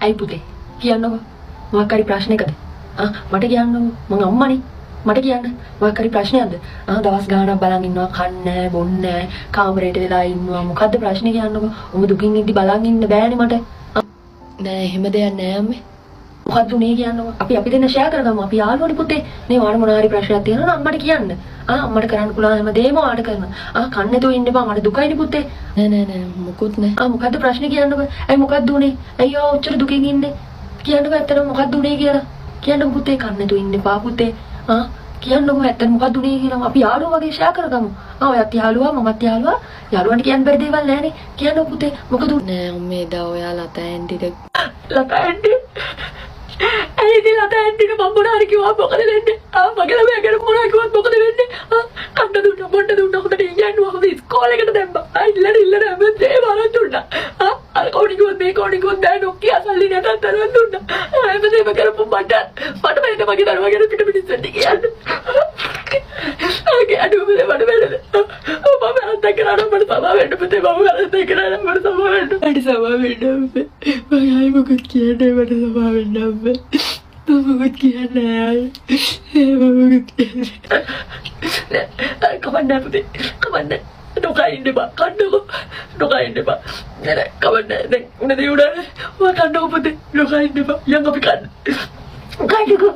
ඇයි පුතේ කියන්නකෝ මොකක් හරි ප්‍රශ්නයකද මට කියන්නකෝ මං අම්මනේ මට කියන්න මොකක් හරි ප්‍රශ්නයක්ද දවස් ගාණක් බලන් ඉන්නවා කන්නේ බොන්නේ කාමරේට වෙලා ඉන්නවා මොකද්ද ප්‍රශ්නේ කියන්නකෝ ඔබ දුකින් ඉඳි බලන් ඉන්න බෑනේ මට නෑ එහෙම දෙයක් නෑ අම්මේ මොකද්ද උනේ කියන්නකෝ අපි දෙන්න ෂෙයා කරගමු අපි යාළුවනේ පුතේ නේ වාර මොනවා හරි ප්‍රශ්නයක් තියෙනවා නම් අම්මට කියන්න අම්මට කරන්න පුළුවන් හැමදේම වාට කරනවා කන්නේ තෝ ඉන්න බා මට දුකයිනේ පුතේ නෑ මොකුත් නෑ මොකද්ද ප්‍රශ්නේ කියන්නකෝ ඇයි මොකද්ද උනේ අයියෝ ඔච්චර දුකින් ඉන්නේ කියන්නකෝ ඇත්තටම මොකද්ද උනේ කියලා කියන්නකෝ පුතේ කන්නේ තෝ ඉන්න බා පුතේ කියන්නකෝ ඇත්තට මොකද්ද උනේ කියලා අපි යාළුවෝ වගේ ෂෙයා කරගමු ඔයත් යාළුවා මමත් යාළුවන්ට කියන්න බැරි දේවල් නෑනේ කියන්නකෝ පුතේ මොකද නෑ අම්මේ එදා ඔයා ලතා ඇන්ටි ඇයිද ලතා ඇන්ටිට මම මොනවා හරි කිව්වා මොකද වෙන්නේ මගේ ළමයා ගැන මොනවා කිව්වත් මොකද වෙන්නේ කන්න දුන්නා බොන්න දුන්නා හොඳට ඉගෙනුවා හොඳ ඉස්කෝලේකට දැම්මා ඉල්ලන හැමදේම වරන් දුන්නා අර කෝණි කිව්වත් මේ කෝණි කිව්වත් බෑ නොකිය අසල්ලි නැතත් තරන් දුන්නා හැමදේම කරපු මට වෙන මගේ දරුවා ගැන පිට පිටිස්සෙන් කියන්නේ ආගේ අඩුවද මට වෙනද මම අරන් කරා මට සමා වෙන්න පුතේ මම අරන් කරා මට සමා වෙන්න මගේ මොකද කියන්නේ මට සමා වෙන්න අම්මේ මොකද කියන්නේ කවන්න පුතේ කවන්න නොකයින්න බා කන්නකො නොකයින්න බා නෑ කවන්න දැන් උනේ දියුණා ඔය කන්නකො පුතේ නොකයින්න බා යන් අපි කන්න කන්නකො